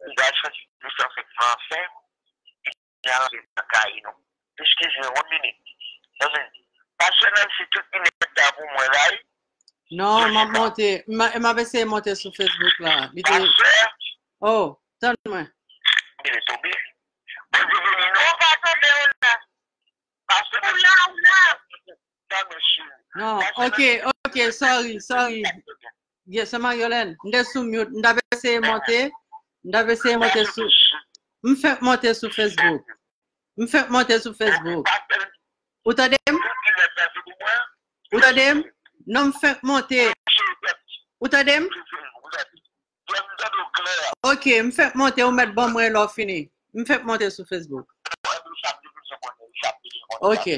Il a choisi de faire ce français. Il a enlevé le cahier. Excusez-moi, 1 minute. Parce que c'est tout qui n'est pour moi là. Non, m'a essayé de monter sur Facebook là. Oh, donne-moi. Il est tombé. Bon, je vais non, pas tomber là. Parce que là, monsieur. Non, ok, sorry. Yes, Yolène. M'de sous mute. M'dave essayé de monter sur. M'fait monter sur Facebook. Ou t'as dem? Non, m'fait monter. Ou t'as dem? Ok, m'fait monter ou mettre bon moi là fini. M'fait monter sur Facebook. Ok.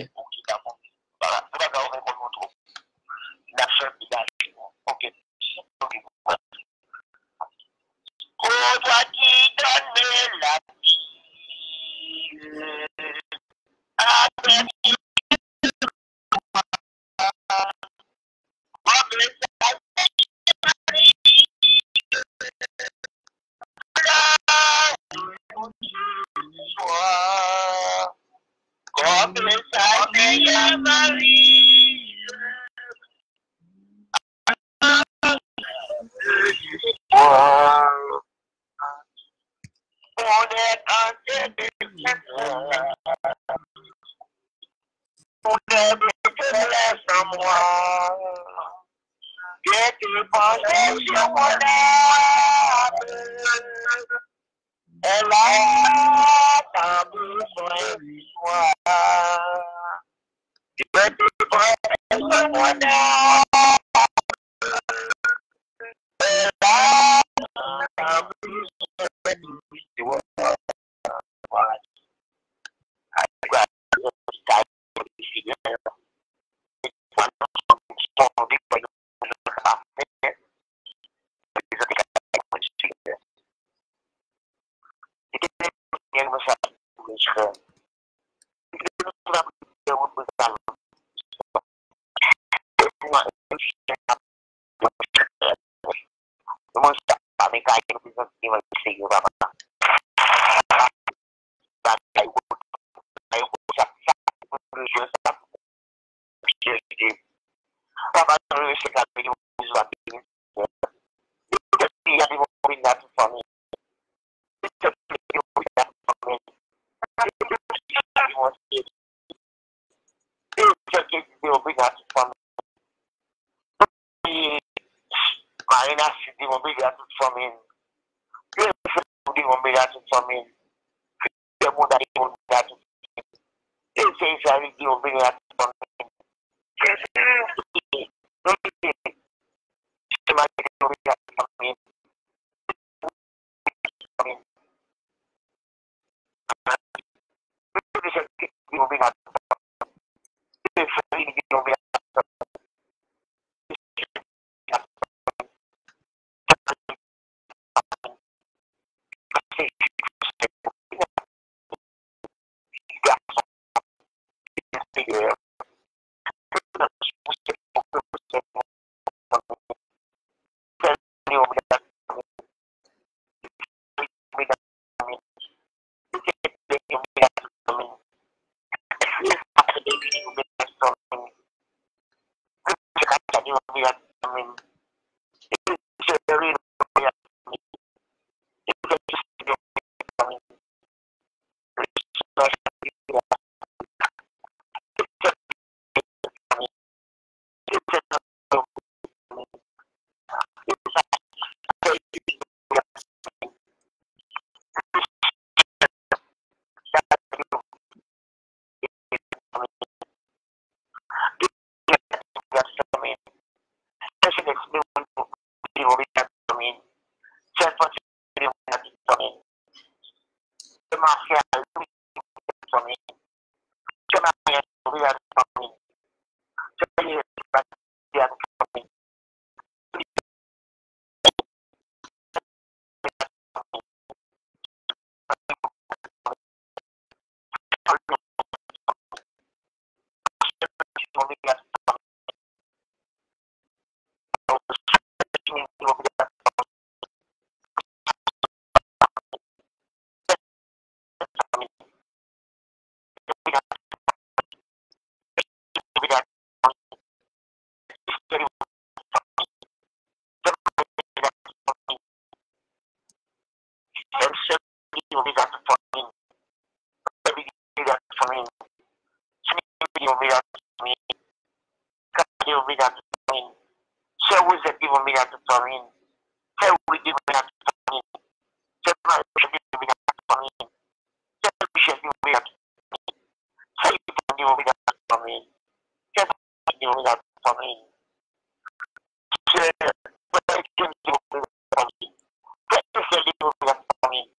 obrigado por mim. Obrigado por mim. Obrigado por mim. Cadê obrigado por mim? Se eu uso aqui obrigado por mim. Se eu uso obrigado por mim. Se eu uso obrigado por mim. Se eu uso obrigado por mim. Se eu uso obrigado por mim. Se eu uso obrigado por mim.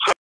Se eu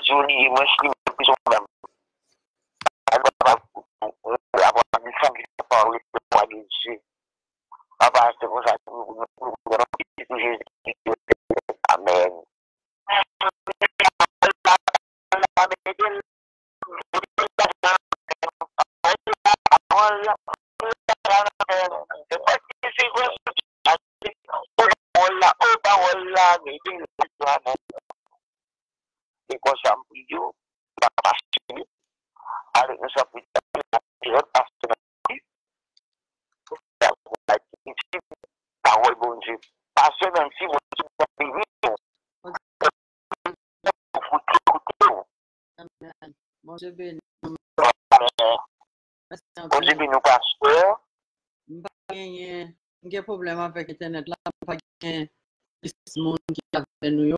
Juni mesti bersama. Agora me sangue para o país. Apa sekolah amen. Bonjour béni. Bonjour béni pasteur. J'ai problème avec internet là, pas gain monde qui avec nous.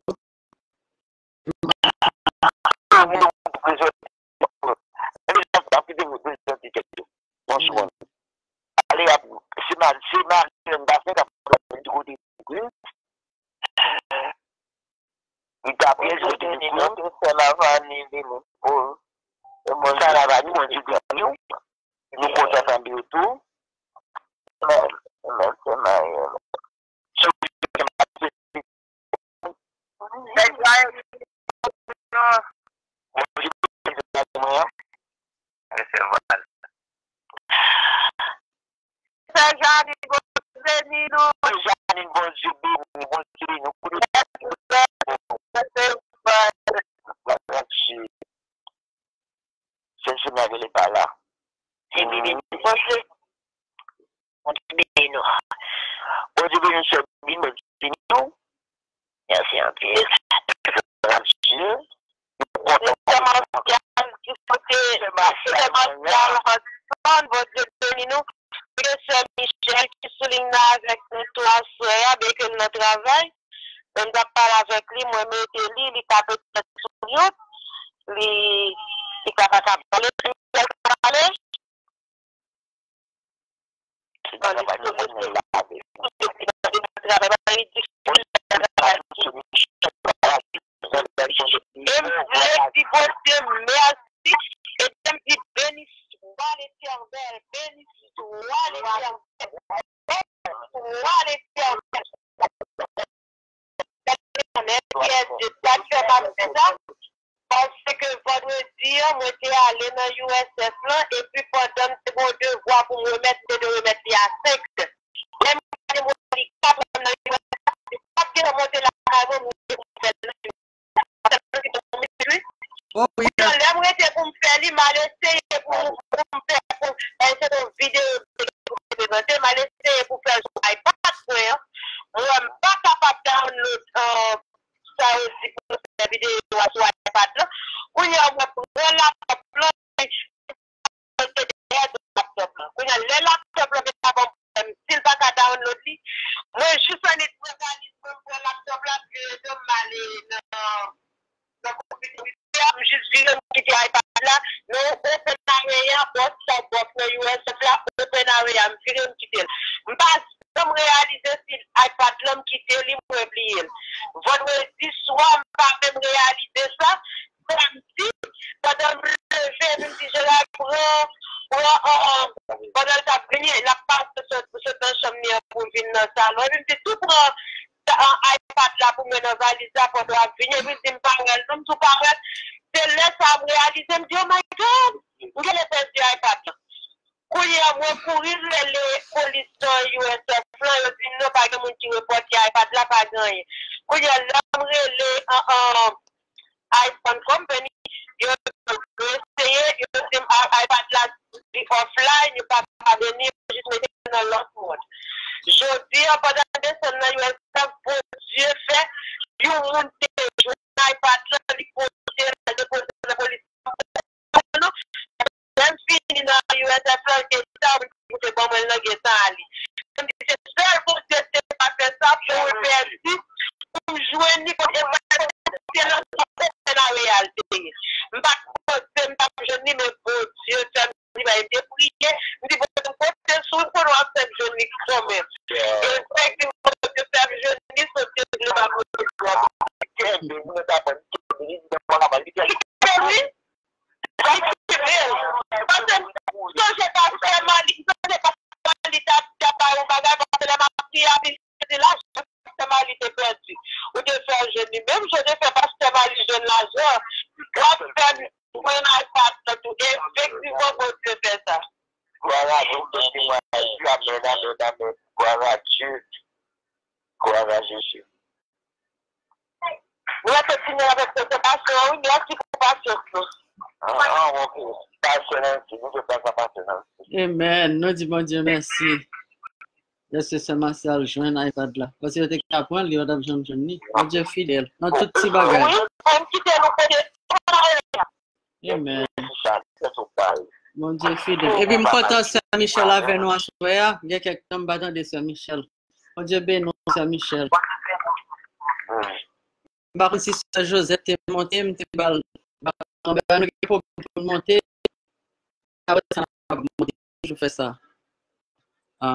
madame le même si je la prends, pendant le temps, il n'a pas ce temps chambre pour venir dans le salon. Et puis, tout prend un iPad là pour mettre dans la valise là pour venir. Et puis, je me parle, je me tout parle. C'est là ça me réalise, je me dis, oh my God, je l'ai fait du iPad là. Quand il y a moi courir les policiers USF là, ils disent non, pas de monde qui reporte iPad là, pas de rien. Quand il y a l'homme les iPhone Company, ils ont essayé, ils ont dit iPad là offline, ils ne peuvent pas venir, juste mettre dans l'autre mode. Je dis, pendant des semaines, USF, pour Dieu fait, ils ont monté iPad là, ils ont déposé la police. Même fini dans USF là, qui est ça, pour que bon, maintenant, qui est ça, Ali. J'espère que Dieu ne pas fait ça pour me faire pour me joindre, pour c'est la réalité. Je ne sais pas que je dis, mais pour Dieu, ça me va être prié. Je dis, pour côté, sur le pouvoir, c'est je dis quand même. Effectivement, je fais je dis, c'est que je vais ou de faire jeune, même je ne fais pas ce mal jeune l'argent, effectivement, pour Dieu fait ça. Voilà, donc, gloire Dieu, gloire à Jésus. Nous allons continuer avec cette passion, oui, merci pour passion. Ok, passion, Amen, nous disons bon Dieu merci. Laissez ce Marcel joindre iPad là. Parce que tu as appris, il y a des gens qui sont Dieu fidèle. Dans tout petit bagage. Amen. Mon Dieu fidèle. Et puis, je content Saint-Michel avec nous à soir. Il y a quelqu'un qui battant de Saint-Michel. Mon Dieu béni Saint-Michel. Par contre, si Joseph est monté, je vais monter. Je fais ça. Il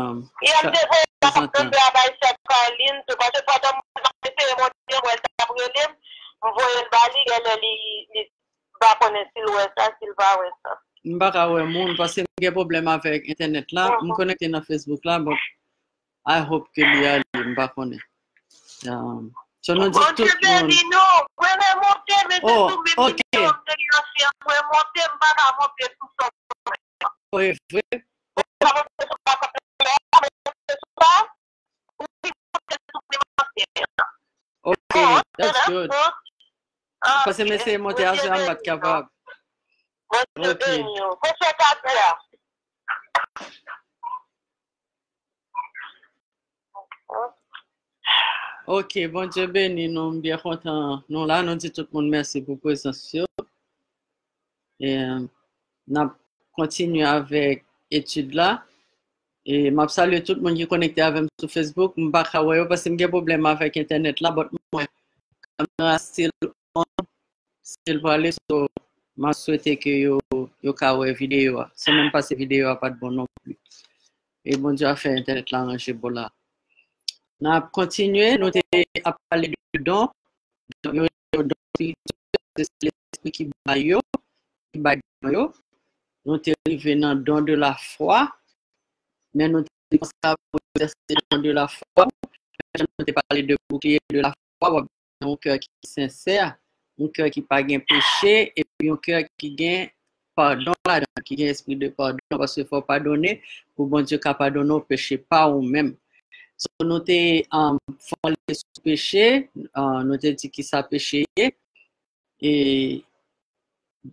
y a des gens qui ont cette Caroline, parce que pendant que je monté, je vais t'appeler, je vais aller, va connaître s'il va ouais ça. Je ne sais pas parce que j'ai un problème avec Internet là. Je me connecte dans Facebook là, mais I hope que il y a je ne connais pas. So nous dit tout le monde. Oh, ok. Oui, vrai. Okay, that's good. Parce que c'est monté à ce moment capable. Okay. Ok, bon Dieu béni, nous sommes bien contents. Nous là, nous disons tout le monde merci pour la présence. Et nous continuons avec l'étude là. Et je salue tout le monde qui est connecté avec moi sur Facebook. Je ne sais pas parce que j'ai un problème avec Internet là. Mais moi, caméra still on. Still pour aller sur. Je souhaite que vous ayez une vidéo. C'est même pas cette vidéo pas de bon non plus. Et bon Dieu a fait Internet là arrangé pour là. Nous avons continué, nous avons parlé de dons. C'est l'esprit qui baille. Nous sommes arrivés dans le don de la foi. Mais nous avons exercé le don de la foi. Nous avons parlé de bouclier de la foi. Un cœur qui est sincère, un cœur qui n'a pas de péché, et puis un cœur qui a pardon, qui a esprit de pardon, parce qu'il faut pardonner pour bon Dieu qui pardonne nos péchés, pas nous-mêmes. So, nous avons fait ce péché, nous avons dit qui ça péché, et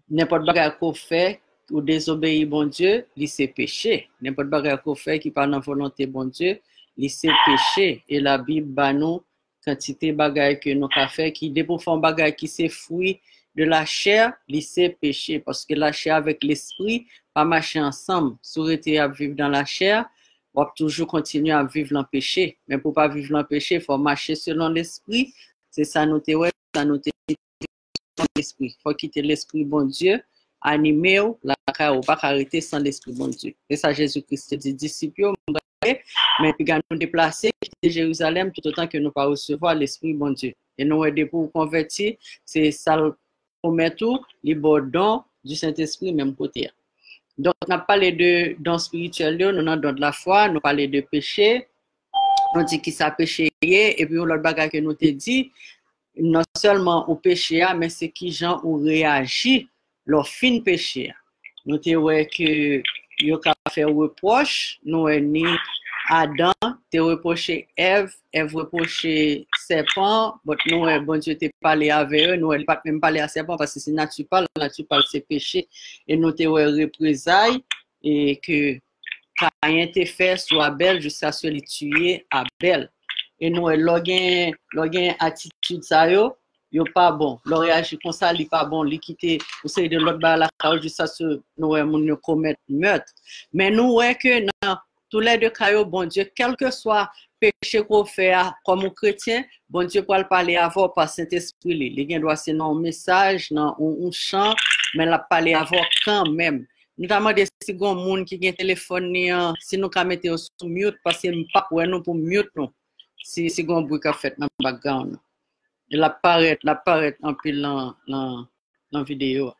n'importe quoi qu'on fait, ou désobéir bon Dieu, c'est péché. N'importe quoi qu'on fait qui parle dans la volonté bon Dieu, c'est péché. Et la Bible bat nous quantité de bagaille que nous avons fait, qui dépend de bagaille qui c'est fruit de la chair, c'est péché. Parce que la chair avec l'esprit, pas marcher ensemble. Si vous êtes à vivre dans la chair, on va toujours continuer à vivre dans le péché. Mais pour ne pas vivre dans le péché, il faut marcher selon l'esprit. C'est ça nous ça nous l'esprit. Il faut quitter l'esprit bon Dieu, animer la ou pas arrêter sans l'esprit bon Dieu. Et ça Jésus-Christ dit disciples, mais puis nous déplacer quitter Jérusalem tout autant que nous pas recevoir l'esprit bon Dieu. Et nous aider pour convertir, c'est ça promet tout, les bon don, du Saint-Esprit, même côté. Donc, on a parlé de don spirituel, nous avons don de la foi, nous parlé de péché, on dit qui ça péché, et puis l'autre bagage que nous te dit, non seulement au péché, mais c'est qui gens ont réagi leur fin péché. Nous te ouais que yo ka fait reproche, nous ni Adam te reproché Ève, Ève reproché serpent, but nous bon Dieu te parlé avec eux, nous pas même parlé à serpent parce que c'est naturel c'est péché et nous te représailles et que Caïn te fait sur Abel jusqu'à ce qu'il tuer Abel. Et nous logen attitude ça yo pas bon. Leur réagir comme ça, il pas bon, li quitter ou c'est de l'autre bas la cause jusqu'à ce nous moun commettre meurtre. Mais nous ouais que dans tous les deux cas bon Dieu quel que soit péché qu'on fait comme chrétien, bon Dieu pour parler avant par Saint-Esprit, il doit c'est un message, dans un chant, mais la parler avant quand même. Notamment des secondes monde qui ont téléphone si nous ka mettre sous mute parce que pas pour nous pour mute nous. Si gon bruit qu'a fait dans background. Il apparaît en pile dans vidéo.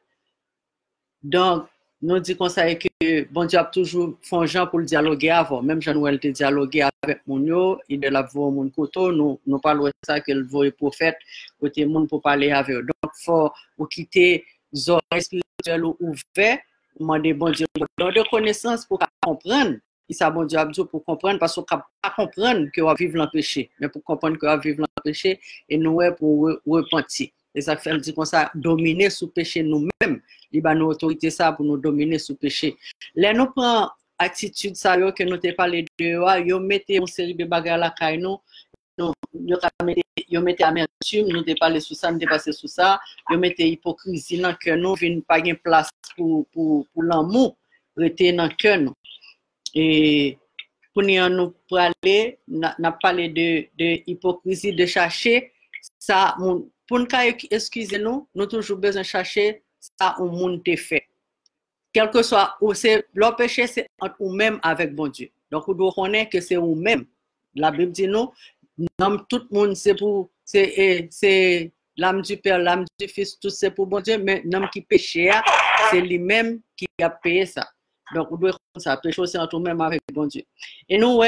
Donc nous dit comme ça que bon Dieu a toujours font gens pour dialoguer avant, même Jean-Noël te dialoguer avec mon yo, il de la voix mon koto, nous parlons ça que le voix prophète côté monde pour parler avec eux. Donc faut ou quitter les oreilles spirituelles ouvertes, demander bon Dieu de connaissance pour comprendre. Il ça bon Dieu a dit pour comprendre parce qu'on pas comprendre que on vivre dans le péché, mais pour comprendre que on vivre dans le péché et nous pour repentir. Et ça fait dit comme ça dominer sous péché nous-mêmes. Il ba nous autorité ça pour nous dominer sous péché. Là nous prend attitude ça yo que nous t'ai parlé de yo mettez une série de bagages la caille nous yo mettez amertume nous t'ai parlé sur ça nous t'ai passé sur ça yo mettez hypocrisie dans cœur nous vinn pas gain place pour l'amour rester dans cœur nous. Et pour nous parler n'a parlé de hypocrisie de chercher ça pour nous excusez nous toujours besoin de chercher ça au monde te fait quel que soit ou c'est le péché c'est entre ou même avec bon Dieu donc on doit connaître que c'est ou même la Bible dit nous tout le monde c'est l'âme du Père l'âme du Fils tout c'est pour bon Dieu mais l'homme qui péché c'est lui-même qui a payé ça. Donc, on doit ça, péché c'est entre nous-mêmes avec bon Dieu. Et nous,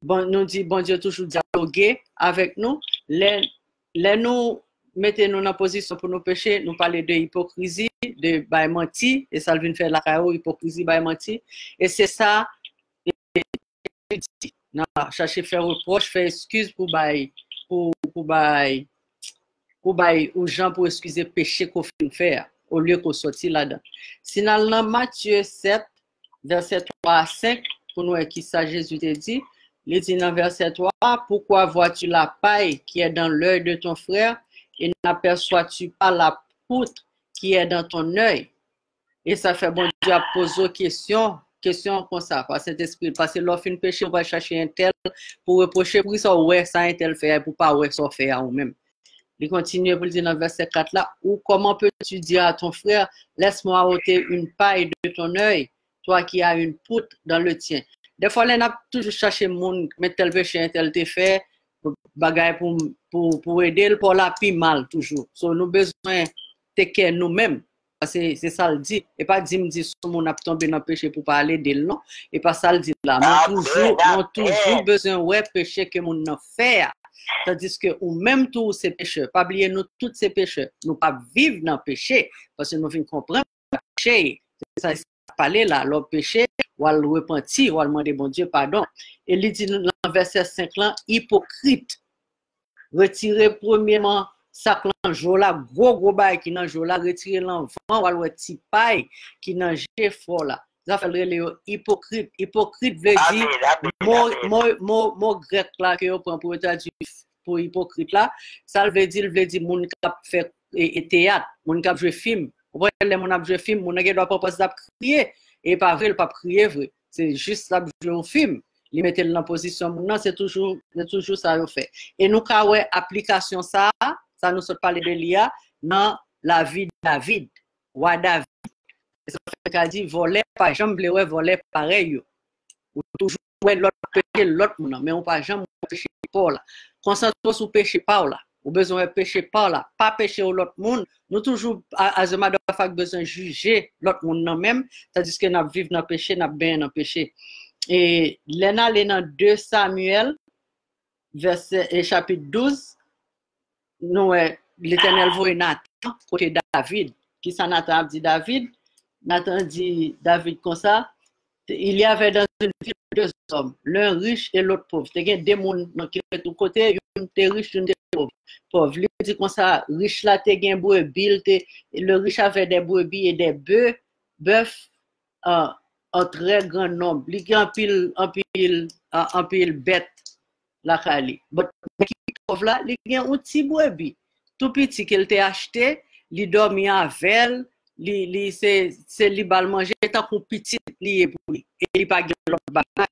nous dit bon Dieu toujours dialoguer avec nous. Les nous mettez-nous dans position pour nous pécher, nous parler de hypocrisie, de menti, et ça vient faire la carrière, hypocrisie, menti. Et c'est ça, chercher faire reproche, faire excuse pour aux gens pour excuser péché qu'on fait faire. Au lieu qu'on sortit là-dedans. Sinon, dans Matthieu 7, verset 3 à 5, pour nous, qui ça Jésus te dit, il dit dans verset 3, pourquoi vois-tu la paille qui est dans l'œil de ton frère et n'aperçois-tu pas la poutre qui est dans ton œil? Et ça fait bon Dieu à poser question comme ça, par cet esprit, parce que l'offre une péché, on va chercher un tel pour reprocher, pour ça, ouais, ça un tel fait, pour pas ouais, ça faire ou même. Il continue pour dire dans le verset 4 là, ou comment peux-tu dire à ton frère, laisse-moi ôter une paille de ton œil, toi qui as une poutre dans le tien. Des fois, on a toujours cherché monde, mais tel péché, tel te fait, bagaille pour aider, pour la plus mal toujours. So, nous besoin de care nous-mêmes. C'est ça le dit. Et pas dire, si on a tombé dans le péché pour parler de non. Et pas ça le dit là. Nous toujours besoin ouais péché que mon a fait. Tandis que ou même tous ces pécheurs, pas oublier nous tous ces pécheurs, nous pas vivre dans le péché parce que nous venons comprendre le péché. C'est ça parler là, le péché ou le repentir ou demander bon Dieu pardon. Et il dit dans le verset 5 là, hypocrite. Retirez premièrement sac l'angeau là, gros bail qui dans jour là, retirer l'enfant ou le petit paille qui dans jet fort là. Ça fait le hypocrite. Hypocrite veut dire mot grec là que on prend pour traduire pour hypocrite là, ça veut dire moun k'ap fait théâtre, moun k'ap jouer film. Vous voyez les moun ap jouer film, moun doit pas passer à crier et pas vrai, pas crier vrai. C'est juste là jouer un film. Li mettre dans position non, c'est toujours ça yo fait. Et nous ka ouais application ça nous sort parler de l'IA dans la vie de David. Roi David. Ça fait qu'a dit voler pas jamais ouais voler pareil. Ou toujours ouais l'autre péché l'autre mais on pas jamais péché pas là. Concentre sur péché pas là. ou besoin de pécher par là, pas pécher au l'autre monde. Nous toujours, as a matter of fact, besoin de juger l'autre monde non même, tandis que nous vivons dans le péché, nous bien dans le péché. Et là, dans 2 Samuel, chapitre 12, nous, l'Éternel voit Nathan, côté David. Qui ça Nathan dit David? Nathan dit David comme ça. Il y avait dans une ville 2 hommes, l'un riche et l'autre pauvre. Il y a des gens qui sont de tous côtés, une était riche, une était pauvre. Il dit comme ça, riche là, il y a un brebis, le riche avait des brebis et des bœufs en très grand nombre. Il y a un pile bête la Kali. Mais qui pauvre là, il y a un petit brebis, tout petit qu'il t'a acheté, il dormit avec elle. C'est li bal manger tant qu'on petit lié pour lui et il pas l'autre bagage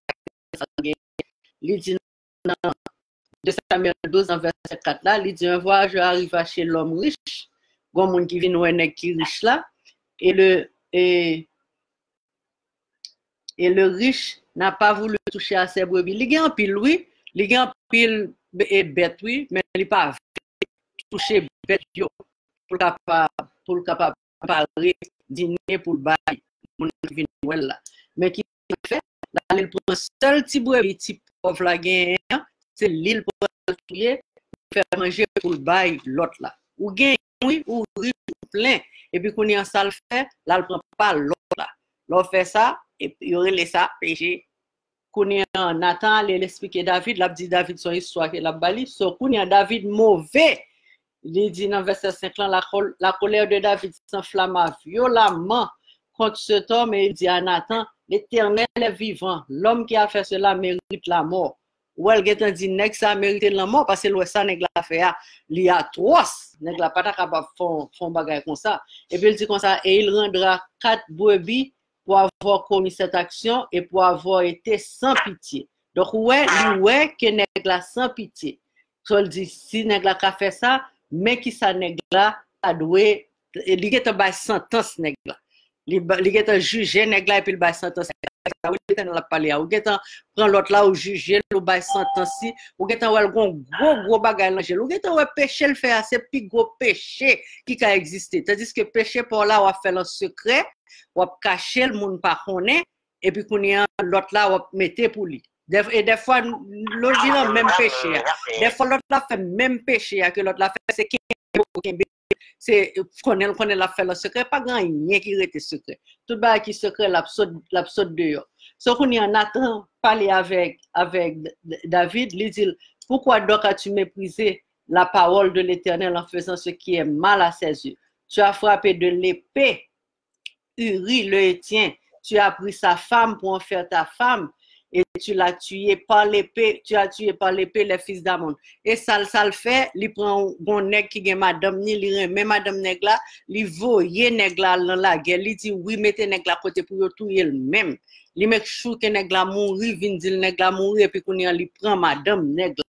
il dit dans 2 Samuel 12 en verset 4 là il dit un voyageur arriva chez l'homme riche gon monde qui vient ouais nèg qui riche là et le riche n'a pas voulu toucher à ses brebis il gagne en pile oui il gagne en pile bête oui mais il pas toucher bête yo pour capable parler dîner pour bail mon vinn là mais qui fait là il prend seul petit brebis petit pauvre la gain c'est l'île pour tuer faire manger pour bail l'autre là ou gain oui ou riche plein et puis qu'on y en salle fait là il prend pas l'autre là l'autre fait ça et puis il aurait ça péché qu'on y en Nathan aller l'expliquer David l'a dit David son histoire que la bali so qu'on y en David mauvais. Il dit dans verset 5 là, la colère de David s'enflamma violemment contre cet homme et il dit à Nathan, l'Éternel est vivant, l'homme qui a fait cela mérite la mort. Ou elle dit, nèg ça mérite la mort parce que ça nèg la fait, il y a atroce, nèg la pas capable font bagay comme ça. Et puis il dit comme ça, et il rendra 4 brebis pour avoir commis cette action et pour avoir été sans pitié. Donc ouais que nèg la sans pitié. So il dit, si nèg la a fait ça, mais qui ça nèg la a doué li geta bay sentence nèg la li geta juger nèg la et puis le bay sentence ou geta la parler ou geta prend l'autre là ou juger le bay sentence ou geta ou gros bagay là ou geta ou péché le faire c'est plus gros péché qui a existé tandis que péché pour là ou fait en secret ou cacher le monde pas connaît et puis qu'on y a l'autre là ou mettre pour lui. Et des fois, l'autre dit le même péché. Des fois, l'autre l'a fait même péché que l'autre l'a fait. C'est qu'on l'a fait le secret. Pas grand rien qui était secret. Tout le qui secret, l'absurde dehors. Ce qu'on y a Nathan parler avec David, lui dit, pourquoi donc as-tu méprisé la parole de l'Éternel en faisant ce qui est mal à ses yeux? Tu as frappé de l'épée Uri le Hétien. Tu as pris sa femme pour en faire ta femme. Et tu l'as tué par l'épée, tu as tué par l'épée les fils d'Amon. Et ça le fait, il prend bon nèg qui gen madame ni, il remet madame nèg là, il voye nèg là dans la guerre, il dit oui, mettez nèg là côté pour tout elle même. Il make sure que nèg là mourir, vinn dit nèg là mourir et puis qu'on il prend madame nèg là.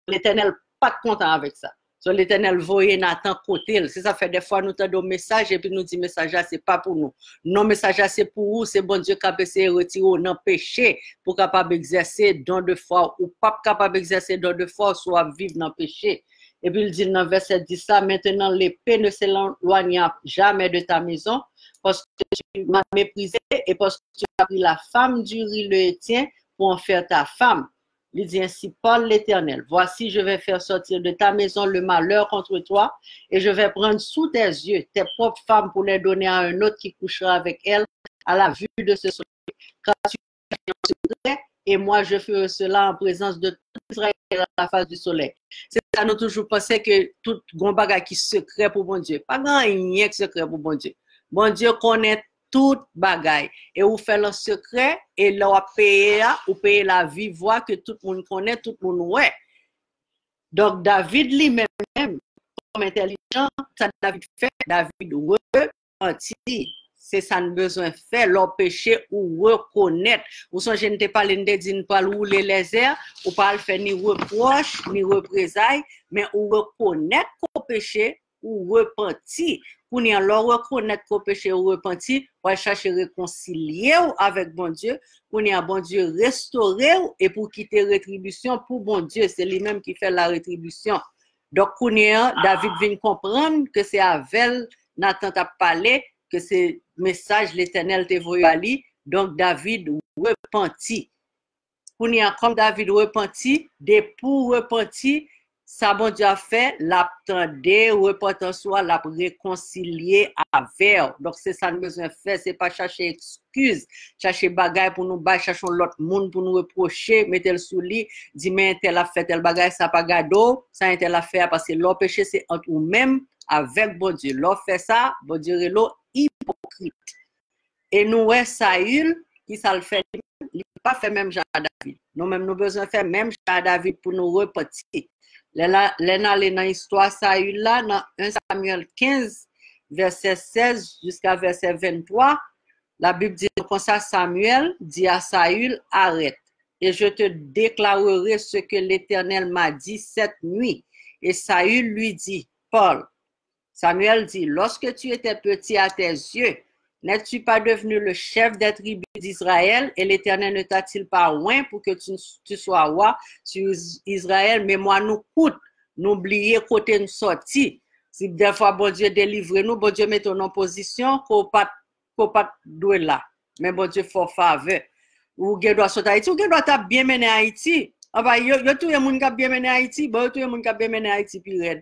L'Éternel pas content avec ça. So l'Éternel voye Nathan côté, c'est ça fait des fois nous t'en message et puis nous dit message là c'est pas pour nous. Non message là c'est pour vous, c'est bon Dieu qui a essayé retirer dans péché pour capable exercer don de foi ou pas capable exercer don de foi soit vivre dans péché. Et puis il dit dans verset 10 ça maintenant l'épée ne s'éloignera jamais de ta maison parce que tu m'as méprisé et parce que tu as pris la femme d'Uri le Hétien pour en faire ta femme. Il dit ainsi, parle l'Éternel, voici je vais faire sortir de ta maison le malheur contre toi et je vais prendre sous tes yeux tes propres femmes pour les donner à un autre qui couchera avec elles à la vue de ce soleil. Car tu es en secret et moi je ferai cela en présence de tout Israël à la face du soleil. C'est ça, nous toujours pensé que tout grand bagage qui secret pour bon Dieu. Pas grand rien de secret pour bon Dieu. Bon Dieu connaît tout bagaille et ou fait le secret et là ou payer la vie voix que tout le monde connaît tout le monde ouais donc David lui-même comme intelligent ça David fait David repenti c'est ça ne besoin faire leur péché ou reconnaître ou son je ne t'ai pas l'indédine pas rouler les airs ou pas le faire ni reproche ni représailles mais ou reconnaître qu'on péché ou repenti pour n'y alors reconnaître qu'on péché ou repenti pour chercher réconcilier avec bon Dieu pour n'y a bon Dieu restaurer et pour quitter rétribution pour bon Dieu c'est lui-même qui fait la rétribution Donc, David vient comprendre que c'est avec Nathan t'a parlé, que c'est message l'Éternel te voyé à lui. Donc, David repentit. Comme David repentit, pour repentir, ça bon Dieu a fait, l'attendait, repentant soit, l'a réconcilier avec. Donc, c'est ça nous besoin faire, c'est pas chercher excuse, chercher bagaille pour nous bailler, chercher l'autre monde pour nous reprocher, mettre le sous lit, dire, mais tel a fait tel bagaille, ça pas gado, ça tel a fait, parce que l'autre péché, c'est entre nous-mêmes avec bon Dieu. L'autre fait ça, bon Dieu est l'autre hypocrite. Et nous, Saül, qui ça le fait, il n'a pas fait même Jean David. Nous-mêmes, nous besoin faire même Jean David pour nous repentir. Là, dans l'histoire Saül là, dans 1 Samuel 15, verset 16 jusqu'à verset 23, la Bible dit comme ça, Samuel dit à Saül, arrête, et je te déclarerai ce que l'Éternel m'a dit cette nuit. Et Saül lui dit, Paul, Samuel dit, lorsque tu étais petit à tes yeux, n'es-tu pas devenu le chef des tribus d'Israël et l'Éternel ne t'a-t-il pas oint pour que tu sois roi sur Israël? Mais moi, nous coûte, n'oubliez côté nous sorti. Si des fois, bon Dieu délivre nous, bon Dieu met en position qu'on pas doué là. Mais bon Dieu, faut faveur. Ou gen doit sortir Haïti, ou gen doit t'a bien mené Haïti. Ah bah, yo tout le monde qui a bien mené Haïti, bon tout le monde qui a bien mené Haïti puis red.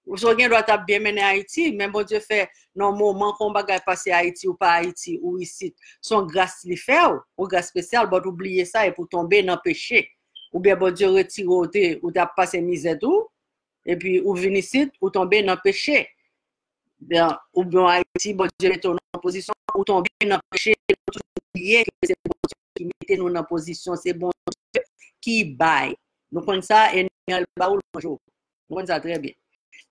Ou so gen doit t'a bien mené Haïti, mais bon Dieu fait non moment qu'on bagay passer Haïti ou pas Haïti ou ici, son grâce li fait ou grâce spéciale, bon oublier ça et pour tomber dans péché. Ou bien bon Dieu retire ou t'a passé misère tout et puis ou venir ici ou tomber dans péché. Bien, ou bien Haïti, bon Dieu met en position ou tomber dans péché, oublier que c'est bon Dieu qui met nous en position, c'est bon Dieu qui baille. Nous connaissons ça et nous baoul bonjour. Nous connaissons ça très bien.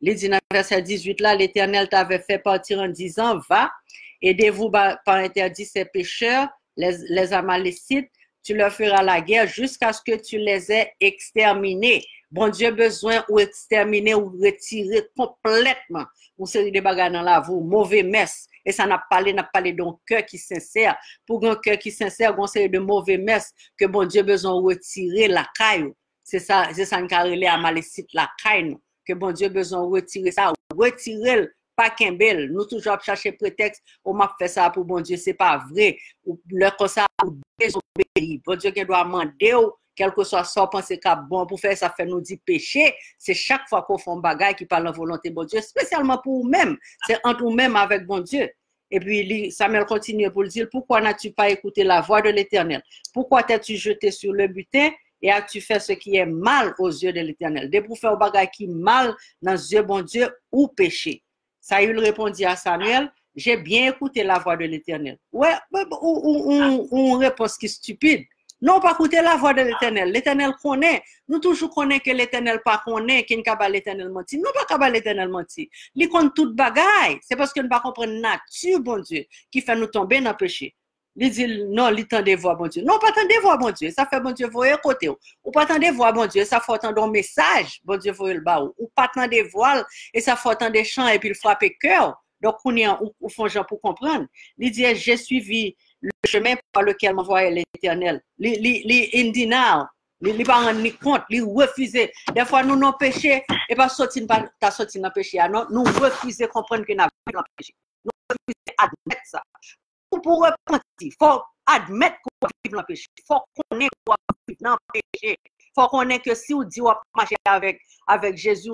Il dit dans verset 18 là, l'Éternel t'avait fait partir en disant, va, aidez-vous par interdit ces pécheurs, les Amalécites, tu leur feras la guerre jusqu'à ce que tu les aies exterminés. Bon Dieu besoin ou exterminer ou retirer complètement une série de bagages dans la vie, mauvais messe. Et ça n'a parlé d'un cœur qui sincère. Pour un cœur qui sincère, une série de mauvais messe que bon Dieu besoin de retirer la caille. C'est ça nous carrelé à Amalécite la caille. Que bon Dieu besoin de retirer ça, retirer pas Kimbel. Nous toujours chercher prétexte, on m'a fait ça pour bon Dieu, c'est pas vrai. Ou le comme ça, ou désobéir. Bon Dieu qui doit demander, quel que soit ça, penser qu'à bon pour faire ça, fait nous dire péché. C'est chaque fois qu'on fait un bagage qui parle de volonté bon Dieu, spécialement pour nous-mêmes. C'est entre nous-mêmes avec bon Dieu. Et puis Samuel continue pour le dire, pourquoi n'as-tu pas écouté la voix de l'Éternel? Pourquoi t'es-tu jeté sur le butin? Et as-tu fait ce qui est mal aux yeux de l'Éternel? Dès pour faire un bagage qui est mal dans les yeux bon Dieu ou péché. Saül répondit à Samuel, j'ai bien écouté la voix de l'Éternel. Ouais, ou réponse qui est stupide. Non, pas écouter la voix de l'Éternel. L'Éternel connaît. Nous toujours connaissons que l'Éternel pas connaît, qu'il n'a pas l'Éternel menti. Non, pas l'Éternel menti. Il connaît tout bagaille. C'est parce que nous ne comprenons pas la nature, bon Dieu, qui fait nous tomber dans le péché. Il dit non, il tend des voix, bon Dieu. Non, pas tendre voix, bon Dieu. Ça fait bon Dieu voyer côté. Ou pas tendre voix, bon Dieu. Ça fait entendre un message, bon Dieu voyer le bas. Ou pas tendre voix, et ça fait entendre des chants et puis il frappe cœur. Donc, on est ou font gens pour comprendre. Il dit, j'ai suivi le chemin par lequel m'envoyait l'Éternel. Il dit non. Il pas rendre compte, il refuse. Des fois, nous non péché, et pas sortir dans péché. Non, nous refusons comprendre que nous avons dans péché. Nous refusons admettre ça. Pour repentir, il faut admettre qu'on vit dans le péché. Il faut connaître qu'on vit dans le péché. Il faut connaître que si on dit qu'on marche avec Jésus,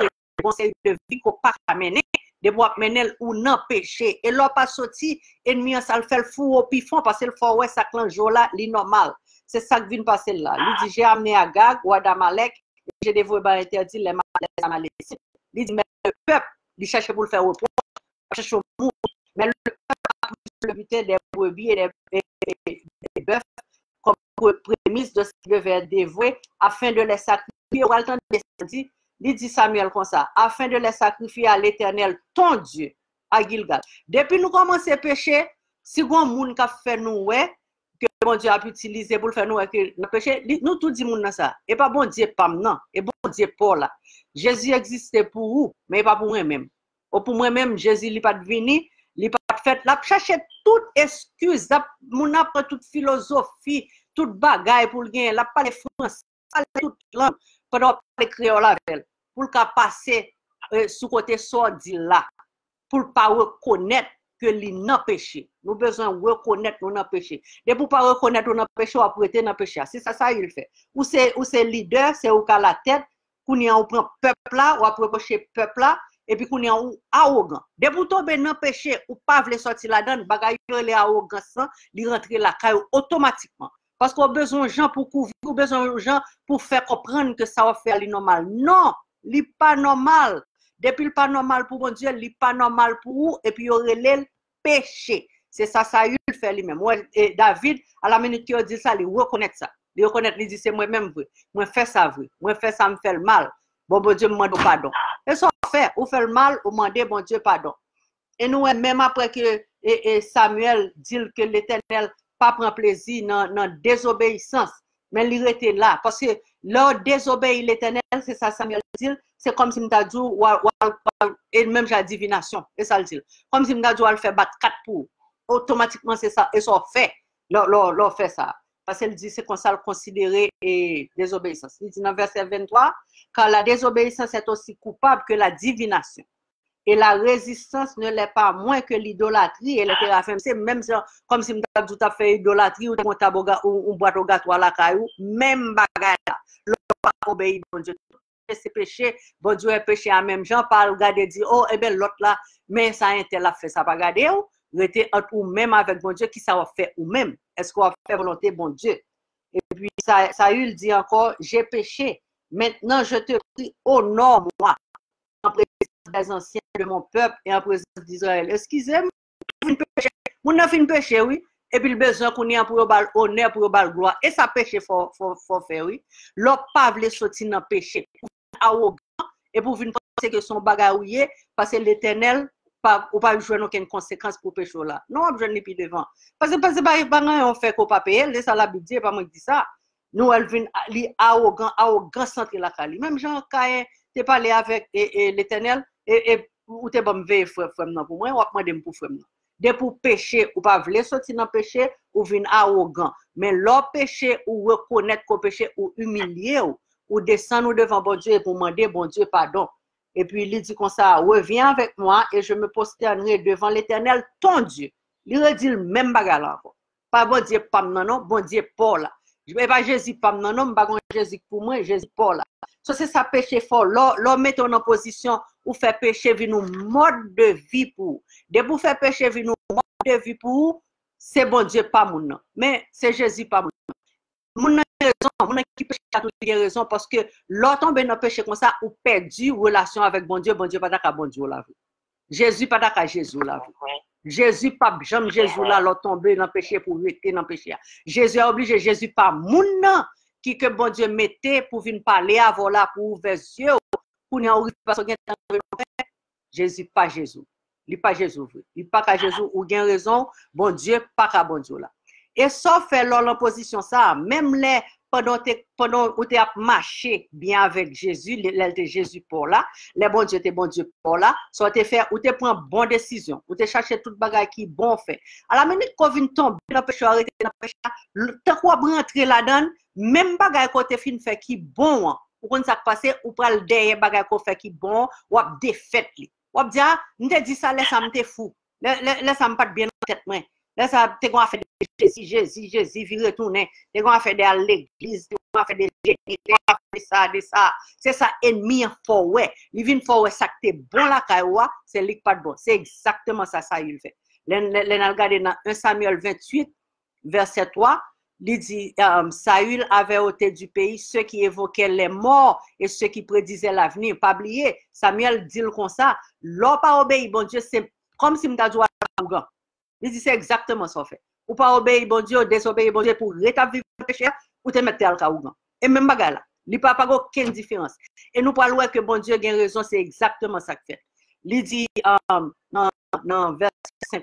le conseil de vie qu'on pas mener, de pouvoir mener ou non péché. Et là, pas sorti, ennemi, ça le fait le fou au pifon parce que le fort, ouais, ça clan jour là, c'est normal. C'est ça qui vient passer là. Il dit, j'ai amené Agag, roi d'Amalek, j'ai dévoué par interdit les Amalécites. Il dit, mais le peuple, il cherche pour le faire reproche, il cherche pour mais le peuple le butin des brebis et des bœufs comme prémisse de ce qui devait être dévoué afin de les sacrifier. Au temps de il dit Samuel comme ça, afin de les sacrifier à l'Éternel, ton Dieu, à Gilgal. Depuis nous commençons à pécher, si on moun qui fait nous que bon Dieu a pu utiliser pour faire nous que nous péché, nous tout dit moun ça. Et pas bon Dieu pas non, et bon Dieu pas là. Jésus existait pour vous, mais pas pour moi-même. Ou pour moi-même, Jésus n'est pas venu. Il pas fait la chercher toute excuse, mon après toute philosophie, toute bagaille pour le gain, la parler français, toute langue, pendant parler créole avec elle. pour le passer sous côté sordi là, pour ne pas reconnaître que li nan péché. Nous besoin reconnaître nous nan péché. Et pour pas reconnaître nous nan péché, on prêter nan péché. C'est ça il fait. Ou c'est leader, c'est ou ka la tête, qu'on y a on prend peuple là, ou approcher peuple là, et puis qu'on y a ou arrogant. Dès pour tomber dans péché ou pas vle sortir là-dedans, bagay les arrogance, li rentrer la caille automatiquement. Parce qu'on a besoin de gens pour couvrir, on a besoin de gens pour faire comprendre que ça va faire li normal. Non, li pas normal. Depuis le pas normal pour mon Dieu, il n'est pas normal pour vous, et puis il y aurait le péché. C'est ça, il fait lui-même. Et David, à la minute qu'il dit ça, il reconnaît ça. Il reconnaît, il dit c'est moi-même vrai. Moi, fais ça vrai. Moi, fais ça, me fait le mal. Bon Dieu, me demande pardon. Et ça, fait, ou fait le mal, ou demande bon Dieu pardon. Et nous, même après que Samuel dit que l'Éternel pas prend plaisir dans la désobéissance, mais il était là. Parce que leur désobéir l'Éternel, c'est ça, Samuel dit, c'est comme si m'ta dit, et même j'ai divination, et ça le dit. Comme si m'ta dit, elle fait battre 4 pour. Automatiquement, c'est ça, et ça fait, leur fait ça. Parce qu'elle dit, c'est comme ça le considérer et désobéissance. Il dit dans verset 23, car la désobéissance est aussi coupable que la divination. Et la résistance ne l'est pas moins que l'idolâtrie et le terraforme. C'est même comme si m'ta dit, tu as fait idolâtrie ou tu boîte au gâteau à la caillou, même bagarre là. Pas obéir, bon Dieu. C'est péché, bon Dieu est péché à même gens, pas regarder dire, oh, eh bien, l'autre là, mais ça a été là, fait ça, pas regarder, ou, rester entre ou même avec bon Dieu, qui ça va faire ou même, est-ce qu'on va faire volonté, bon Dieu. Et puis, ça il dit encore, j'ai péché, maintenant je te prie, honore-moi, en présence des anciens de mon peuple et en présence d'Israël. Excusez-moi, mon a fait un péché, oui. Et puis le besoin qu'on ait pour le honneur, pour le gloire. Et ça péché faut faire, oui. L'autre pas veut sortir dans le péché. Arrogant. Et pour venir penser que son bagaouillé, parce que l'Éternel, ou pas jouer aucune conséquence pour péché là. Non, je ne plus devant. Parce que on fait qu'on pas payer, c'est ça la Bible dit, pas moi qui dis ça. Nous, elle vient arrogant centre la cali. Même Jean Caïn, tu parlé avec l'Éternel, et ou tu es bon veille frère pour moi, ou demander pour frère. Dès pour pécher, ou pas vouloir sortir dans le péché, ou venir arrogant. Mais leur péché, ou reconnaître qu'on péché, ou humilier, ou descendre devant bon Dieu et pour demander bon Dieu pardon. Et puis il dit comme ça, reviens avec moi et je me prosternerai devant l'Éternel, ton Dieu. Il redit le même bagarre encore. Pas bon Dieu pas non, bon Dieu pas là. Je ne vais pas Jésus pas non, pas Jésus pour moi, Jésus pas là. Ça c'est ça péché fort. L'homme met en position ou fait péché vino mode de vie pour. Dès pour faire péché vino mode de vie pour, c'est bon Dieu pas mon nom. Mais c'est Jésus pas mon nom. Mon raison, mon qui péché a toute raison parce que l'autre tombe dans péché comme ça ou perdu relation avec bon Dieu pas d'accord bon Dieu la vie. Jésus pas d'accord Jésus la vie. Jésus pas jamais Jésus là l'autre tombe dans péché pour rester dans péché. Jésus a obligé Jésus pas mon nom qui que bon Dieu mettait pour venir parler avant là pour ouvrir les yeux pour n'y arriver parce que Jésus pas Jésus. Il pas Jésus vrai. Il pas qu'à Jésus ou gain raison bon Dieu pas qu'à bon Dieu là. Et ça fait leur position ça même les pendant où tu as marché bien avec Jésus, Jésus pour là, les bon Dieu pour là, soit tu fait ou tu prends bonne décision, ou tu chercher toute bagaille qui bon fait. À la minute qu'on vient tomber dans le péché, arrêter dans le péché, tu quoi rentrer là-dedans, même bagaille qu'on te fin fait qui bon, ou quand ça passe ou pral derrière bagaille qu'on fait qui bon, ou ap défaite li. Ou ap dire, m'te dit ça laisse ça m'te fou. Laisse ça me pas bien en tête moi. Là, ça, t'es going faire des Jésus, puis retourner. T'es going faire à l'église, t'es going faire des ça. C'est ça, ennemi en forêt. Il vient forêt, ça que t'es bon la caïwa, c'est lui pas de bon. C'est exactement ça, il fait. L'en regardé dans 1 Samuel 28, verset 3, il dit, Saül avait ôté du pays ceux qui évoquaient les morts et ceux qui prédisaient l'avenir. Pas oublier, Samuel dit comme ça, l'on pas obéi, bon Dieu, c'est comme si m'ta dit à il dit c'est exactement ça fait. Ou pas obéir bon Dieu, désobéir bon Dieu pour rétablir le péché ou te mettre à caougan. Et même bagarre là, il pas aucune différence. Et nous parlons que bon Dieu a raison, c'est exactement ça que fait. Il dit dans verset 5,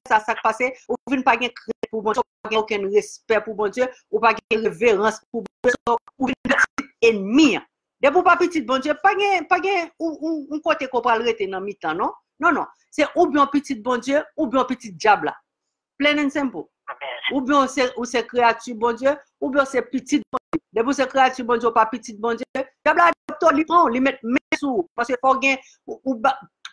ça passé, ou vous pas crédit pour bon Dieu, pas aucun respect pour bon Dieu, ou pas révérence pour bon Dieu, ou petit ennemi. De pour pas petit bon Dieu, pas un côté qu'on parle rester dans mi-temps non? Non, c'est ou bien petit bon Dieu, ou bien petit diable là. Plain and simple. Ou bien c'est créature bon Dieu, ou bien c'est petit bon Dieu. De pour c'est créature bon Dieu, pas petit bon Dieu. Diable là, il prend, il met sous parce que faut gain ou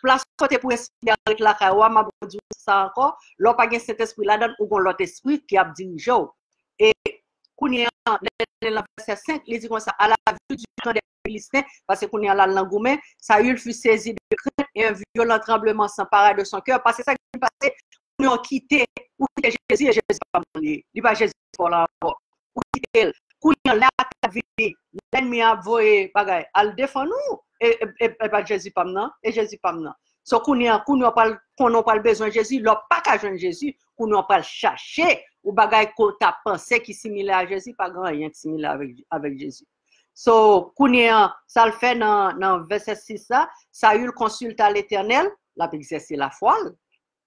place côté pour esprit avec la kawa m'a dit ça encore l'on pas gain cet esprit là dedans ou gon l'autre esprit qui a dirigé et kounya dans verset 5 il dit comme ça à la vue du camp des Philistins parce que kounya la langoumé Saül fut saisi de crainte et un violent tremblement s'empara de son cœur parce que ça qui passé nous quitté ou quitter Jésus et Jésus pas mourir il pas Jésus pour là ou quitter kounya là ta vie l'ennemi a voyé bagay al défend nous et pas Jésus pas maintenant et Jésus pas maintenant so kounya pas qu'on pas besoin Jésus l'on pas qu'à joindre Jésus kounya pas chercher ou bagay ko ta pensé qui similaire à Jésus pas grand rien similaire avec Jésus. So kounya ça le fait dans verset 6 ça Saül consulta l'Éternel, l'a exercer la foi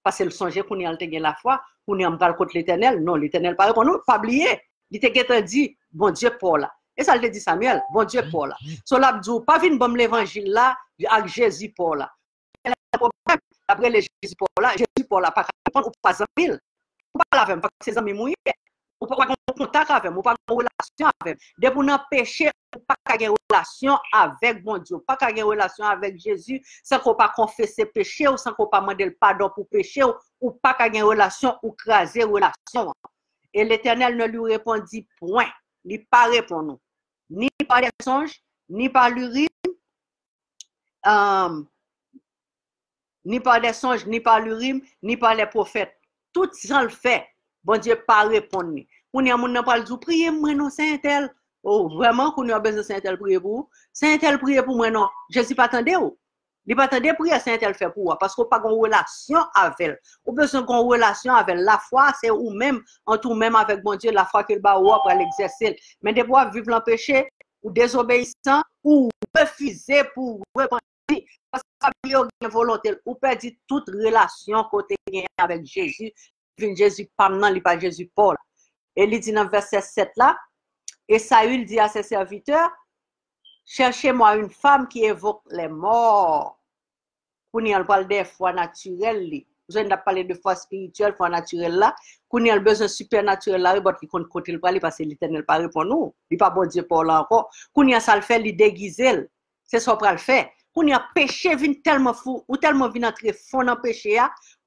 parce que le songe kounya il te gen la foi, kounya m'pral contre l'Éternel, non l'Éternel pas répond nous, pas oublier. Il te dit bon Dieu pour là. Et ça le dit Samuel, bon Dieu pour là. So l'a dit pas vinn bon l'évangile là avec Jésus pour là. Problème après le Jésus pour là pas répondre ou pas en pile. Ou pas la femme parce que ses amis mouillés ou pas avoir contact avec ou pas avoir relation avec depuis nous péché ou pas avoir relation avec bon Dieu pas avoir relation avec Jésus sans qu'on pas confesser péché ou sans qu'on pas demander le pardon pour péché ou pas avoir relation ou craser relation et l'Éternel ne lui répondit point il pas répond ni par les songes ni par l'urine ni par des songes ni par l'urine ni par les prophètes tout ça le fait bon Dieu pas répondre on y a moun pas le dire prier moi non saint tel oh vraiment qu'on a besoin saint tel prier pour saint tel prier pour moi non Jésus pas attendez ou il pas attendez prier saint tel fait pour parce qu'on pas une relation avec ou besoin qu'on relation avec la foi c'est ou même en tout même avec bon Dieu la foi qu'il ba ou pour l'exercer mais de pouvoir vivre dans péché ou désobéissant ou refuser pour repentir parce que y a une volonté ou perdre toute relation côté avec Jésus Jésus pas maintenant il pas Jésus Paul et il dit dans verset 7 là et Saül dit à ses serviteurs cherchez-moi une femme qui évoque les morts qu'on y a parle des foi naturelles vous avez parlé de foi spirituelle foi naturelle là qu'on y a besoin supernaturel là but qui compte côté le parler parce que l'Éternel pas répond nous il pas bon Dieu Paul encore qu'on y a ça le fait il déguiser c'est ça pour le faire qu'on y a péché vient tellement fou ou tellement vient entrer fond dans péché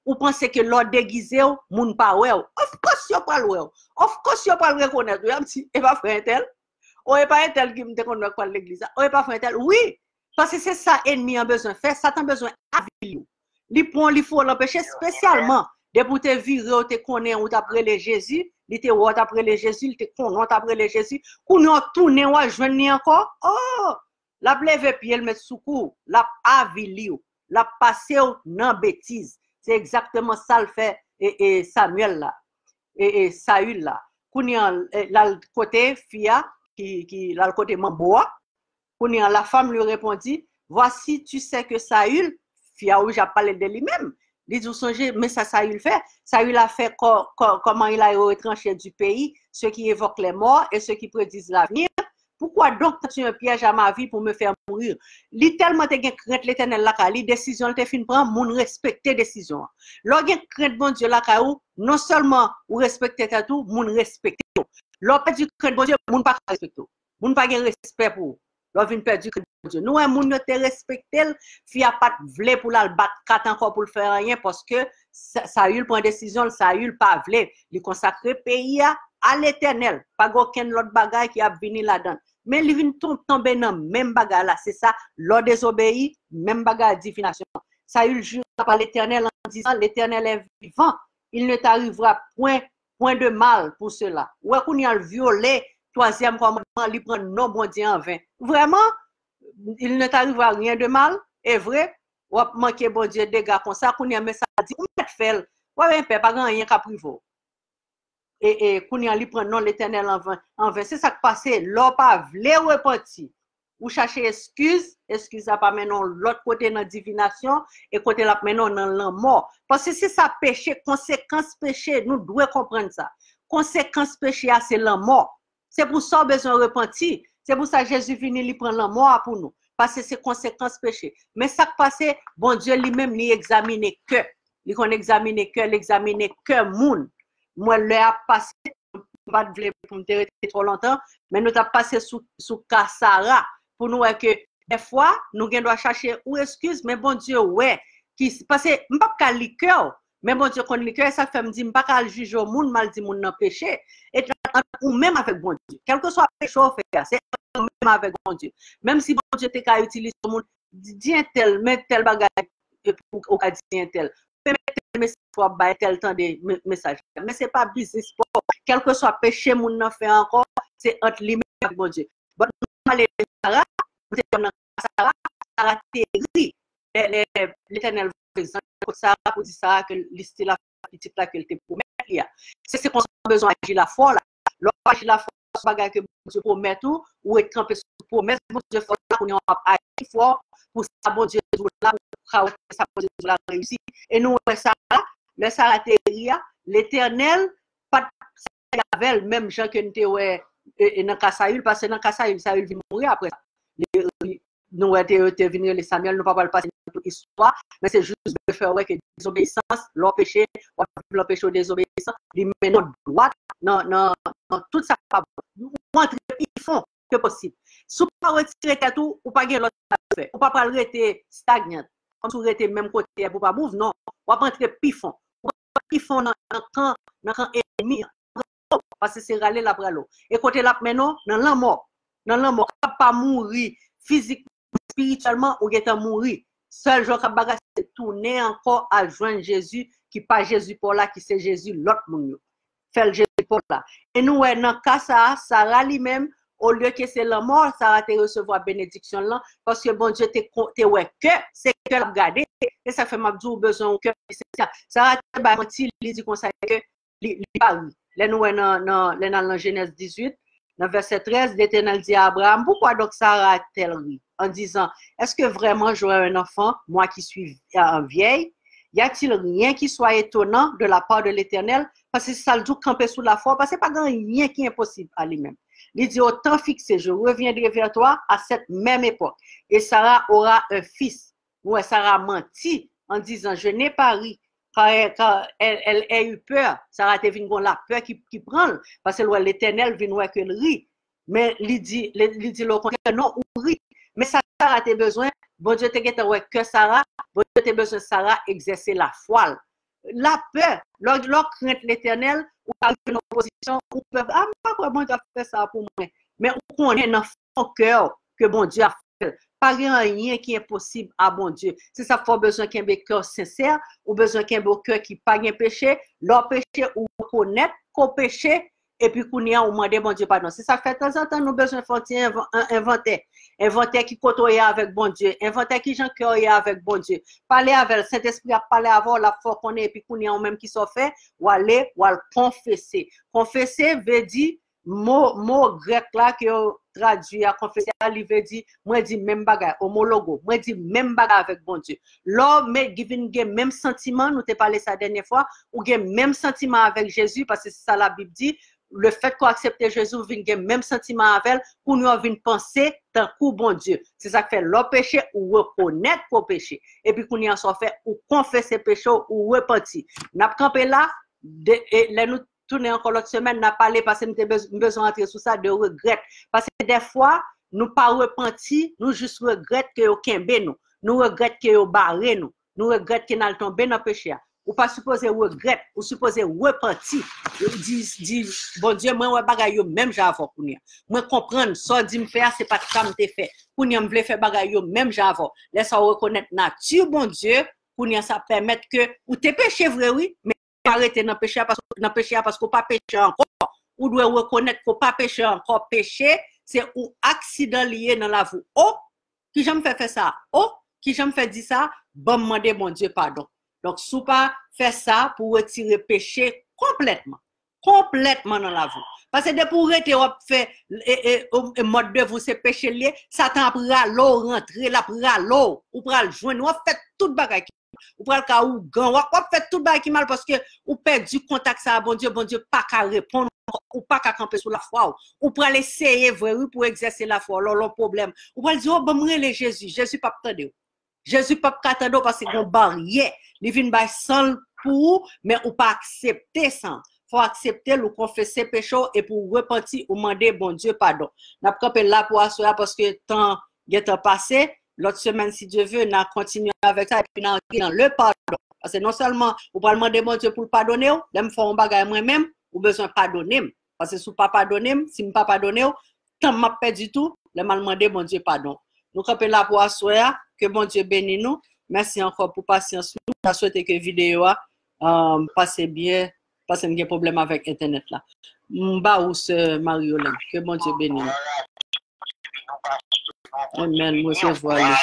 ou pensez que l'ordre déguisé ou moun pas ouais of course you pas ouais of course you pas reconnaître et pas frère tel ou et pas tel qui me connaît quoi l'église ou et pas frère tel oui parce que c'est ça ennemi a besoin faire Satan besoin aviler il prend il faut l'empêcher spécialement de pour te virer ou te connaître ou t'après le Jésus il te ou t'après le Jésus il te connaît après le Jésus qu'on nous tourner ou joindre encore oh la lever pied le mettre sous cou la aviler la passer dans bêtise. C'est exactement ça le fait et Samuel là et Saül là. Kounya là le côté fia qui là le côté mamboa. Kounya la femme lui répondit voici tu sais que Saül fia où j'ai parlé de lui-même. Il dit vous songez mais ça Saül fait. Saül a fait comment il a retranché du pays ceux qui évoquent les morts et ceux qui prédisent l'avenir. Pourquoi donc tu es un piège à ma vie pour me faire mourir? Li tellement te gen crainte l'Éternel la ka, li décision te fin prend, moun respecter décision. Lo gen crainte bon Dieu la ka ou, non seulement ou respecter tout, moun respecter tout. Lo perdu crainte bon Dieu, moun pas respecter. Moun pas gen respect pour. Lo vin perdu crainte bon Dieu. Nous moun yo te respecter, fi a pas vle pour la battre kat encore pour le faire rien parce que Saül prend décision, Saül pas vle, li consacrer pays à l'Éternel, pas aucun autre bagage qui a venu là-dedans. Mais il vient tomber dans même bagage là, c'est ça, l'ordre désobéit, même bagage divination. Saül jure par l'Éternel en disant l'Éternel est vivant, il ne t'arrivera point de mal pour cela. Ouais qu'on y a violé troisième commandement, il prend non bon Dieu en vain. Vraiment, il ne t'arrivera rien de mal, est vrai. Ou manquer bon Dieu dégâts comme ça qu'on y a mais ça dit on peut faire. Ouais pas rien qu'à privo. Et kounya li prend non l'Éternel en vain c'est ça qui passé l'on pas vle repentir ou chercher excuse a pas maintenant l'autre côté dans divination et côté là maintenant dans la mort parce que c'est ça péché conséquence péché nous devons comprendre ça conséquence péché c'est la mort c'est pour ça besoin repentir c'est pour ça Jésus venu lui prendre la mort pour nous parce que c'est conséquence péché mais ça qui passé bon Dieu lui-même lui examiner que il qu'on examiner que l'examiner que moun moi le a passé pas de pour me rester trop longtemps mais nous t'a passé sous Kassara pour nous que Des fois, nous doit chercher ou excuse, mais bon Dieu, ouais, parce que je ne peux pas le cœur, mais bon Dieu, quand le cœur, ça fait me dire, je ne peux pas juger au monde, mal dit, mon non péché, et ou même avec bon Dieu. Quel que soit le péché, c'est même avec bon Dieu. Même si bon Dieu t'a utilisé le monde, dis un tel, mets tel bagage, ou qu'a dit un tel. Mais soit tel temps de message. Mais ce n'est pas business. Quel que soit péché, mon n'en fait encore, c'est entre lui et bon Dieu. Bon, nous allons Sarah, Sarah Terry, l'Éternel pour Sarah, pour dire Sarah que l'histoire la petite là qu'elle te promet. C'est qu'on a besoin d'agir la foi là. L'agir la foi, c'est bagage que bon Dieu promet tout, ou est campé sur promesse, bon Dieu fait là qu'on a agir fort pour ça, bon Dieu là, pour ça, bon Dieu là réussi. Et nous, Sarah, le Sarah Terry, l'Éternel, pas avec même gens que nous dans Kassaïl, parce que dans Kassaïl, Saül vient mourir après ça. Nous étions venus les Samuel, nous ne pouvons pas passer toute l'histoire, mais c'est juste de faire que désobéissance, leur péché, leur péché ou désobéissance, ils mettent notre droite dans tout ça. Montrer qu'ils font que possible. Si vous ne retirez pas tout, ou pas l'autre fait, ou pas rester stagnant, comme si vous étiez même côté pour pas bouger, non, ou pas rentrer pifon. Ou pas pifon dans le camp ennemi. Parce que c'est râler la l'eau. Et côté là, maintenant, dans la mort, pas mourir physiquement, spirituellement, ou est mourir. Seul jour que bagage c'est tourner encore à joindre Jésus, qui pas Jésus pour là, qui c'est Jésus, l'autre monde. Fait Jésus pour là. Et nous, dans le cas ça, Sarah lui-même, au lieu que c'est la mort, Sarah te recevoir bénédiction là, parce que bon Dieu te ouais que c'est que l'a regardé, et ça fait m'a dit besoin que c'est ça. Sarah te ba menti, il dit comme ça que li Paris. Là, nous, dans Genèse 18, dans verset 13, l'Éternel dit à Abraham, pourquoi donc Sarah a-t-elle ri? En disant, est-ce que vraiment j'aurai un enfant, moi qui suis un vieil? Y a-t-il rien qui soit étonnant de la part de l'Éternel? Parce que ça le dit camper sous la foi, parce que c'est pas rien qui est impossible à lui-même. Il dit, au temps fixé, je reviendrai vers toi à cette même époque. Et Sarah aura un fils. Ouais, Sarah menti en disant, je n'ai pas ri. Quand elle a eu peur, Sarah te vient la peur qui prend, parce que l'Éternel vient voir qu'elle rit. Mais il dit le contraire, non, ou rit. Mais Sarah a besoin, bon Dieu te get que Sarah, bon Dieu te besoin Sarah exercer la foi. La peur, leur crainte l'Éternel, ou arrive une opposition, ou peuvent, ah, pourquoi bon Dieu a fait ça pour moi? Mais on connaît dans son cœur que bon Dieu a fait. Pas rien qui est possible à bon Dieu. C'est ça qu'il faut besoin qu'il y ait un cœur sincère, ou besoin qu'il y ait un cœur qui pas de péché, leur péché ou reconnaître qu'on péché, et puis qu'on y a demandé bon Dieu pardon. C'est ça fait de temps en temps, nous besoin de faire un inventaire. Inventaire qui côtoie avec bon Dieu, inventaire qui j'en cœur avec bon Dieu. Parler avec le Saint-Esprit, parler avant la foi qu'on est, et puis qu'on y a même qui sont fait, ou aller, ou aller confesser. Confesser veut dire, mot grec là que traduit à confesser, il veut dire, moi dit même bagage, homologo, moi dit même bagage avec bon Dieu. L'homme mais giving même sentiment, nous t'ai parlé ça la dernière fois, ou même sentiment avec Jésus, parce que c'est ça la Bible dit, le fait qu'on accepte Jésus, vient même sentiment avec elle, pour nous avoir une pensée d'un coup bon Dieu. C'est ça qui fait le péché ou reconnaître qu'on péché. Et puis qu'on y en soit fait ou confesser péché ou repentir. N'a pas campé là, et là nous tourner encore l'autre semaine, n'a parlé parce que nous avons besoin d'entrer sur ça de regret. Parce que des fois, nous pas repentir, nous juste regrettons que aucun nous. Nous regrettons que nous barré nous. Nous regrettons que nous allons tomber dans le péché. Ou pas supposé regret, ou supposé repentir. Dit, bon Dieu, moi, ouais, bagay yo, même j'avais pour nous. Moi, comprendre, ça dit me faire, c'est pas ça me te fait. Pour nous, me faire bagay yo, même j'avais. Laisse ça reconnaître nature, bon Dieu, pour nous, ça permettre que, ou te péché vrai, oui, mais arrêter dans péché parce qu'on pas péché encore. Ou doit reconnaître qu'on pas péché encore. Péché, c'est un accident lié dans la vie. Oh, qui j'aime faire ça? Oh, qui j'aime faire dire ça? Bon, demander mon Dieu pardon. Donc, si vous pas faire ça pour retirer péché complètement dans la vie. Parce que de pour retirer fait mode de vous c'est péché lié, Satan prend l'eau rentrer la prend l'eau ou prend joindre ou fait tout bagage ou prend le cas ou gan ou fait tout bagage qui mal parce que ou perdu contact ça bon Dieu pas qu'à répondre ou pas qu'à camper sur la foi ou prend l'essayer vrai pour exercer la foi le problème ou prend dire oh bon me Jésus pas attendre Jésus pas attendre parce que une barrière il vient by sans pour mais ou pas accepter ça faut accepter le confesser péché et pour repentir ou demander bon Dieu pardon n'a pas là pour assurer parce que temps Guetta passé, l'autre semaine, si Dieu veut, on a continué avec ça et puis on a dans le pardon. Parce que non seulement, vous pouvez demander bon Dieu pour le pardonner, même faire un bagage moi-même, ou besoin de pardonner. Parce que si vous ne pardonnez pas, si vous ne pas pardonner, tant que je perdu tout, je vais demander bon Dieu pardon. Nous sommes là pour assurer que bon Dieu bénisse nous. Merci encore pour patience. Je souhaite que la vidéo passe bien, parce que j'ai un problème avec Internet là. M'ba ou ce Mario-Hélène. Que bon Dieu bénisse nous. Amen. Moi, je vois.